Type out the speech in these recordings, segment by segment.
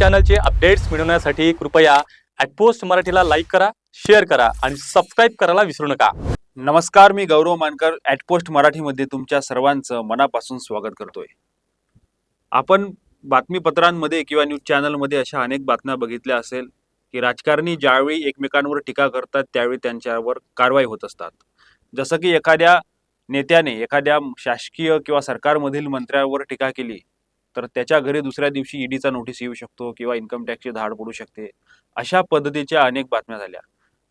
चॅनलचे updates मिळवण्यासाठी कृपया @post मराठीला लाईक करा, शेअर करा आणि सबस्क्राईब करायला विसरू नका। नमस्कार, मी गौरव मानकर @पोस्ट मराठीमध्ये तुमच्या सर्वांचं मनापासून स्वागत करतोय। आपण बातमीपत्रांमध्ये किंवा न्यूज चॅनलमध्ये अशा अनेक बातम्या बघितल्या असेल की राजकारणी ज्यावेळी एकमेकांवर टीका करतात त्यावेळी त्यांच्यावर कारवाई होत असतात। जसं की एखाद्या नेत्याने एखाद्या शासकीय किंवा सरकारमधील मंत्र्यावर टीका केली तर त्याच्या घरी दुसऱ्या दिवशी ईडीचा नोटीस येऊ शकतो किंवा इन्कम टॅक्सची धाड पडू शकते। अशा पद्धतीच्या अनेक बातम्या झाल्या,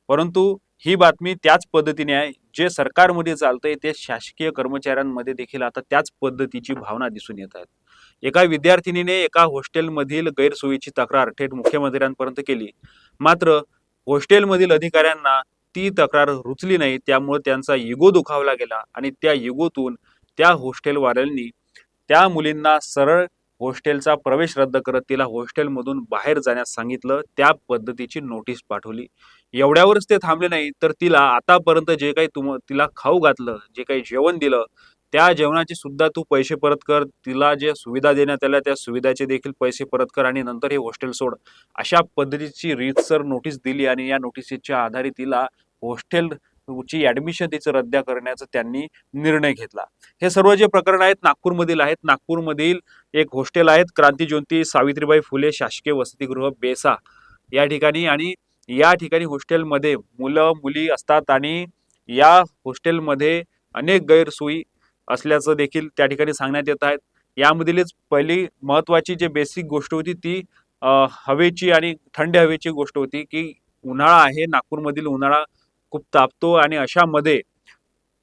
परंतु ही बातमी त्याच पद्धतीने आहे जे सरकारमध्ये चालतंय ते शासकीय कर्मचाऱ्यांमध्ये देखील आता त्याच पद्धतीची भावना दिसून येत आहेत। एका विद्यार्थिनीने एका हॉस्टेलमधील गैरसोयीची तक्रार थेट मुख्यमंत्र्यांपर्यंत केली, मात्र हॉस्टेलमधील अधिकाऱ्यांना ती तक्रार रुचली नाही, त्यामुळे त्यांचा इगो दुखावला गेला आणि त्या इगोतून त्या हॉस्टेलवाल्यांनी त्या मुलींना सरळ हॉस्टेलचा प्रवेश रद्द करत तिला हॉस्टेलमधून बाहेर जाण्यास सांगितलं, त्या पद्धतीची नोटीस पाठवली। एवढ्यावरच ते थांबले नाही तर तिला आतापर्यंत जे काही तिला खाऊ घातलं, जे काही जेवण दिलं, त्या जेवणाचे सुद्धा तू पैसे परत कर, तिला जे सुविधा देण्यात आल्या त्या सुविधाचे देखील पैसे परत कर आणि नंतर हे हॉस्टेल सोड, अशा पद्धतीची रीतसर नोटीस दिली आणि या नोटीसच्या आधारे तिला हॉस्टेल ची ऍडमिशन तिचं रद्द करण्याचा त्यांनी निर्णय घेतला। हे सर्व जे प्रकरण आहेत नागपूरमधील आहेत। नागपूरमधील एक हॉस्टेल आहेत क्रांतिज्योती सावित्रीबाई फुले शासकीय वसतिगृह बेसा या ठिकाणी, आणि या ठिकाणी हॉस्टेलमध्ये मुलं मुली असतात आणि या हॉस्टेलमध्ये अनेक गैरसोयी असल्याचं देखील त्या ठिकाणी सांगण्यात येत आहेत। यामधीलच पहिली महत्वाची जे बेसिक गोष्ट होती ती हवेची आणि थंड हवेची गोष्ट होती की उन्हाळा आहे, नागपूरमधील उन्हाळा खूप तापतो आणि अशामध्ये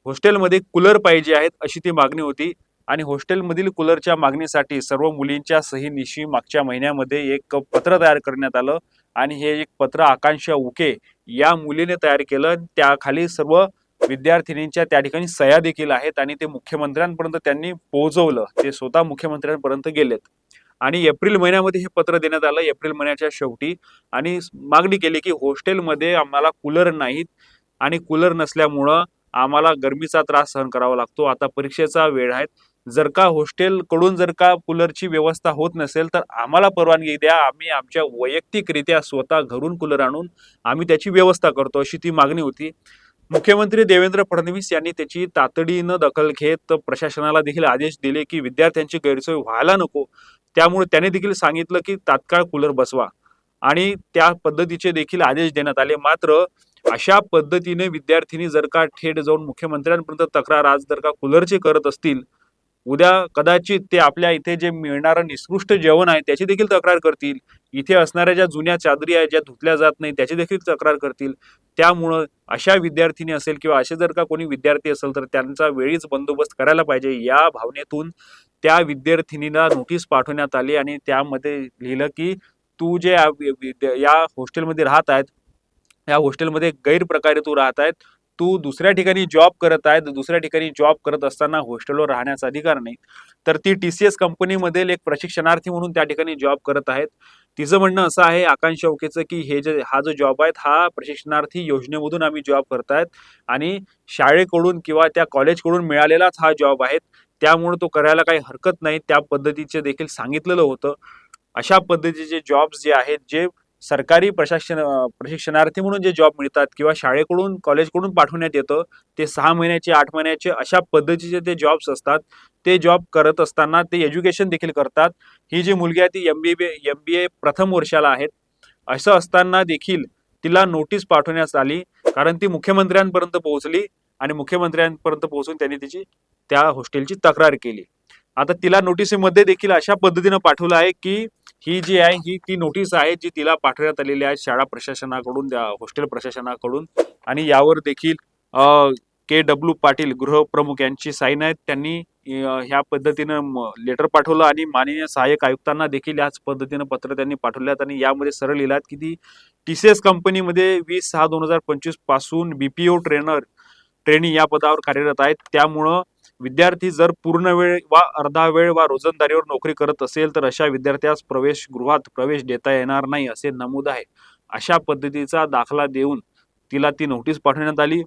हॉस्टेलमध्ये कूलर पाहिजे आहेत अशी ती मागणी होती आणि हॉस्टेलमधील कूलरच्या मागणीसाठी सर्व मुलींच्या सहीनिशी मागच्या महिन्यामध्ये एक पत्र तयार करण्यात आलं आणि हे एक पत्र आकांक्षा उके या मुलीने तयार केलं। त्याखाली सर्व विद्यार्थिनींच्या त्या ठिकाणी सह्या देखील आहेत आणि ते मुख्यमंत्र्यांपर्यंत त्यांनी पोहोचवलं, ते स्वतः मुख्यमंत्र्यांपर्यंत गेलेत आणि एप्रिल महिन्यामध्ये हे पत्र देण्यात आलं, एप्रिल महिन्याच्या शेवटी, आणि मागणी केली की हॉस्टेलमध्ये आम्हाला कूलर नाहीत आणि कूलर नसल्यामुळं आम्हाला गरमीचा त्रास सहन करावा लागतो। आता परीक्षेचा वेळ आहे, जर का हॉस्टेल कडून जर का कूलरची व्यवस्था होत नसेल तर आम्हाला परवानगी द्या, आम्ही आमच्या वैयक्तिकरित्या स्वतः घरून कूलर आणून आम्ही त्याची व्यवस्था करतो, अशी ती मागणी होती। मुख्यमंत्री देवेंद्र फडणवीस यांनी त्याची तातडीनं दखल घेत प्रशासनाला देखील आदेश दिले की विद्यार्थ्यांची गैरसोय व्हायला नको, त्यामुळे त्याने देखील सांगितलं की तात्काळ कूलर बसवा आणि त्या पद्धतीचे देखील आदेश देण्यात आले। मात्र अशा पद्धतीने विद्यार्थिनी जर का थेट जाऊन मुख्यमंत्र्यांपर्यंत तक्रार आज जर का कूलरची करत असतील, उद्या कदाचित ते आपल्या इथे जे मिळणारं निकृष्ट जेवण आहे त्याची देखील तक्रार करतील, इथे असणाऱ्या ज्या जुन्या चादरी आहेत ज्या धुतल्या जात नाही त्याची देखील तक्रार करतील। त्यामुळं अशा विद्यार्थिनी असेल किंवा असे जर का कोणी विद्यार्थी असेल तर त्यांचा वेळीच बंदोबस्त करायला पाहिजे, या भावनेतून त्या विद्यार्थिनीला नोटीस पाठवण्यात आली आणि त्यामध्ये लिहिलं की तू जे या हॉस्टेलमध्ये राहत आहेत, या हॉस्टेलमध्ये गैरप्रकारे तू राहत आहेत, तू दुसऱ्या ठिकाणी जॉब करत आहे, दुसऱ्या ठिकाणी जॉब करत असताना हॉस्टेलवर राहण्याचा अधिकार नाही। तर ती TCS कंपनीमध्ये एक प्रशिक्षणार्थी म्हणून त्या ठिकाणी जॉब करत आहेत। तिचं म्हणणं असं आहे आकांक्षा उकेचं की हा जो जॉब आहे हा प्रशिक्षणार्थी योजनेमधून आम्ही जॉब करतायत आणि शाळेकडून किंवा त्या कॉलेजकडून मिळालेलाच हा जॉब आहे, त्यामुळे तो करायला काही हरकत नाही, त्या पद्धतीचे देखील सांगितलेलं होतं। अशा पद्धतीचे जॉब्स जे आहेत, जे सरकारी प्रशिक्षणार्थी म्हणून जे जॉब मिळतात किंवा शाळेकडून कॉलेजकडून पाठवण्यात येतं, ते 6 महिन्याचे 8 महिन्याचे अशा पद्धतीचे ते जॉब्स असतात। ते जॉब करत असताना ते एज्युकेशन देखील करतात। ही जी मुलगी आहे ती MBA प्रथम वर्षाला आहेत, असं असताना देखील तिला नोटीस पाठवण्यात आली कारण ती मुख्यमंत्र्यांपर्यंत पोहोचली आणि मुख्यमंत्र्यांपर्यंत पोहोचून त्यांनी त्या हॉस्टेलची तक्रार केली। आता तिला नोटीसमध्ये देखील अशा पद्धतीने पाठवलं आहे की ही जी आहे ही ती नोटीस आहे जी तिला पाठवण्यात आलेली आहे शाळा प्रशासनाकडून, हॉस्टेल प्रशासनाकडून, आणि यावर देखील KW पाटील गृहप्रमुख यांची साईन आहे। त्यांनी ह्या पद्धतीनं लेटर पाठवलं आणि माननीय सहाय्यक आयुक्तांना देखील याच पद्धतीनं पत्र त्यांनी पाठवल्यात आणि यामध्ये सरळ लिहिलात की ती TCS कंपनीमध्ये 20/6/2025 पासून BPO ट्रेनी या पदावर कार्यरत आहेत। त्यामुळं विद्यार्थी जर पूर्ण वेळ वा अर्धा वेळ वा रोजंदारीवर नोकरी करत असेल तर अशा विद्यार्थ्यास गृहात प्रवेश देता येणार नाही असे नमूद आहे। अशा पद्धतीचा दाखला देऊन तिला ती नोटीस पाठवण्यात आली।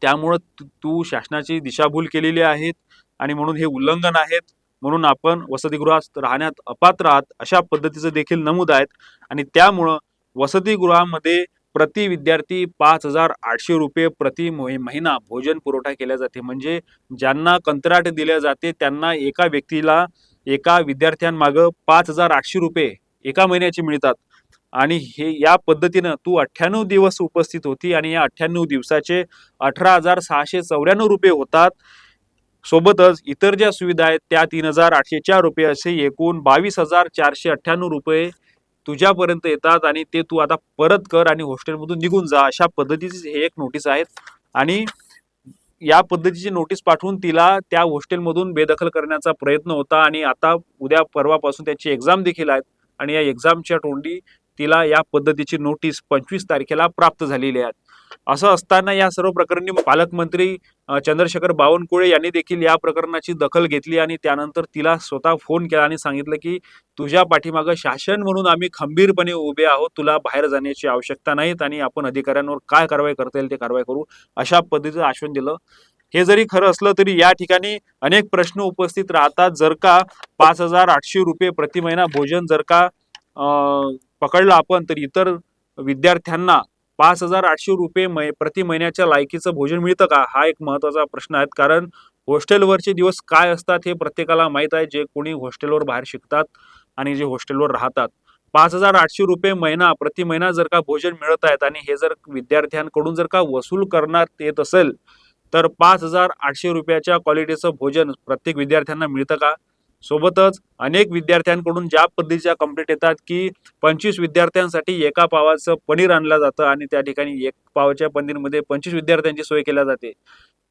त्यामुळे तू शासनाची दिशाभूल केलेली आहेत आणि म्हणून हे उल्लंघन आहेत, म्हणून आपण वसतिगृहात राहण्यात अपात्र आहात अशा पद्धतीचं देखील नमूद आहेत. आणि त्यामुळं वसतिगृहामध्ये प्रति विद्यार्थी 5,800 रुपये प्रति महिना भोजन पुरवठा केला जाते. म्हणजे ज्यांना कंत्राट दिले जाते त्यांना एका व्यक्तीला एका विद्यार्थ्यांमागं 5,800 रुपये एका महिन्याचे मिळतात. आणि हे या पद्धतीनं तू 98 दिवस उपस्थित होती आणि या 98 दिवसाचे 18,694 रुपये होतात. सोबतच इतर ज्या सुविधा आहेत त्या 3,804 रुपये असे एकूण 22,498 रुपये तुझ्यापर्यंत येतात आणि ते तू आता परत कर आणि हॉस्टेलमधून निघून जा अशा पद्धतीची हे एक नोटीस आहेत. आणि या पद्धतीची नोटीस पाठवून तिला त्या हॉस्टेलमधून बेदखल करण्याचा प्रयत्न होता आणि आता उद्या परवापासून त्याची एक्झाम देखील आहेत आणि या एक्झामच्या तोंडी तिला या पद्धतीची नोटीस 25 तारखेला प्राप्त झालेली आहे. असं असताना या सर्व प्रकरणी पालकमंत्री चंद्रशेखर बावनकुळे यांनी देखील या प्रकरणाची दखल घेतली आणि त्यानंतर तिला स्वतः फोन केला आणि सांगितलं की तुझ्या पाठीमागं शासन म्हणून आम्ही खंबीरपणे उभे आहोत, तुला बाहेर जाण्याची आवश्यकता नाहीत आणि आपण अधिकाऱ्यांवर काय कारवाई करता येईल ते कारवाई करू अशा पद्धतीचं आश्वासन दिलं. हे जरी खरं असलं तरी या ठिकाणी अनेक प्रश्न उपस्थित राहतात. जर का 5,800 रुपये प्रति महिना भोजन जर का पकडलं आपण तर इतर विद्यार्थ्यांना 5,800 रुपये प्रति महिन्याच्या लायकीचं भोजन मिळतं का हा एक महत्वाचा प्रश्न आहे. कारण हॉस्टेलवरचे दिवस काय असतात हे प्रत्येकाला माहीत आहे, जे कोणी हॉस्टेलवर बाहेर शिकतात आणि जे हॉस्टेलवर राहतात. 5,800 रुपये महिना प्रति महिना जर का भोजन मिळत आहेत आणि हे जर विद्यार्थ्यांकडून जर का वसूल करण्यात येत असेल तर 5,800 रुपयाच्या क्वालिटीचं भोजन प्रत्येक विद्यार्थ्यांना मिळतं का? सोबतच अनेक विद्यार्थ्यांकडून ज्या पद्धतीच्या कंप्लेंट येतात की 25 विद्यार्थ्यांसाठी एका पावाचं पनीर आणलं जातं आणि त्या ठिकाणी एक पावाच्या पनीरमध्ये 25 विद्यार्थ्यांची सोय केली जाते.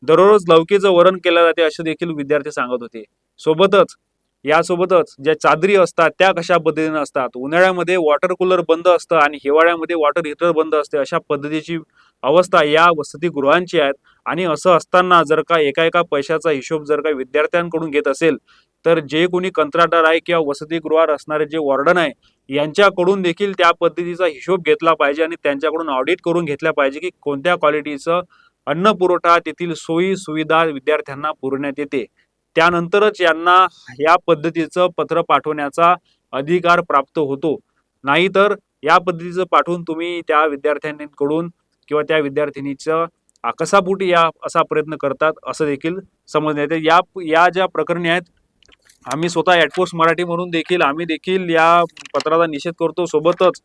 दररोज लौकीचं वरण केलं जाते असे देखील विद्यार्थी सांगत होते. यासोबतच ज्या चादरी असतात त्या कशा पद्धतीने असतात, उन्हाळ्यामध्ये वॉटर कूलर बंद असतं आणि हिवाळ्यामध्ये वॉटर हीटर बंद असते अशा पद्धतीची अवस्था या वसतिगृहांची आहेत. आणि असं असताना जर का एका पैशाचा हिशोब जर का विद्यार्थ्यांकडून घेत असेल तर जे कोणी कंत्राटदार आहे किंवा वसतिगृहावर असणारे जे वॉर्डन आहे यांच्याकडून देखील त्या पद्धतीचा हिशोब घेतला पाहिजे आणि त्यांच्याकडून ऑडिट करून घेतल्या पाहिजे की कोणत्या क्वालिटीचं अन्न पुरवठा तेथील सोयी सुविधा विद्यार्थ्यांना पुरवण्यात येते. त्यानंतरच यांना या पद्धतीचं पत्र पाठवण्याचा अधिकार प्राप्त होतो. नाहीतर या पद्धतीचं पाठवून तुम्ही त्या विद्यार्थ्यांकडून किंवा त्या विद्यार्थिनीचं आकसापोटी या असा प्रयत्न करतात असं देखील समजण्यात येते. या ज्या प्रकरणी आहेत आम्ही स्वतः ॲटपोस्ट मराठी म्हणून देखील आम्ही देखील या पत्राचा निषेध करतो. सोबतच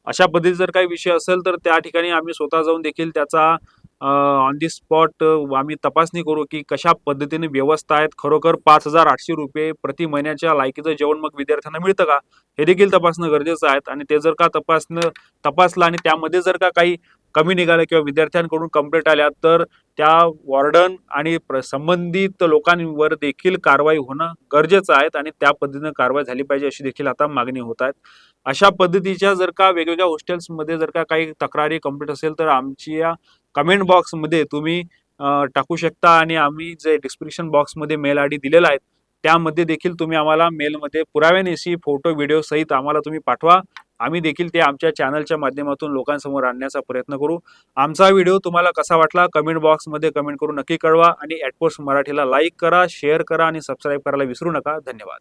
अशा पद्धतीचा जर काही विषय असेल तर त्या ठिकाणी आम्ही स्वतः जाऊन देखील त्याचा ऑन दी स्पॉट आम्ही तपासणी करू की कशा पद्धतीने व्यवस्था आहेत. खरोखर 5,800 रुपये प्रति महिन्याच्या लायकीचं जेवण मग विद्यार्थ्यांना मिळतं का हे देखील तपासणं गरजेचं आहे. आणि ते जर का तपासलं आणि त्यामध्ये जर का काही कमी निघालं किंवा विद्यार्थ्यांकडून कंप्लेंट आल्या तर त्या वॉर्डन आणि संबंधित लोकांवर देखील कारवाई होणं गरजेचं आहे आणि त्या पद्धतीने कारवाई झाली पाहिजे अशी देखील आता मागणी होत आहेत. अशा पद्धतीच्या जर का वेगवेगळ्या हॉस्टेल्समध्ये जर का काही तक्रारी कंप्लेंट असेल तर आमची या कमेंट बॉक्समध्ये तुम्ही टाकू शकता आणि आम्ही जे डिस्क्रिप्शन बॉक्समध्ये मेल आयडी दिलेला आहे त्यामध्ये देखील तुम्ही आम्हाला मेलमध्ये पुराव्यानिशी फोटो व्हिडिओ सहित आम्हाला तुम्ही पाठवा. आम्ही देखील ते आमच्या चॅनलच्या माध्यमातून लोकांसमोर आणण्याचा प्रयत्न करू. आमचा व्हिडिओ तुम्हाला कसा वाटला कमेंट बॉक्समध्ये कमेंट करून नक्की कळवा आणि ॲटपोस्ट मराठीला लाईक करा, शेअर करा आणि सबस्क्राईब करायला विसरू नका. धन्यवाद.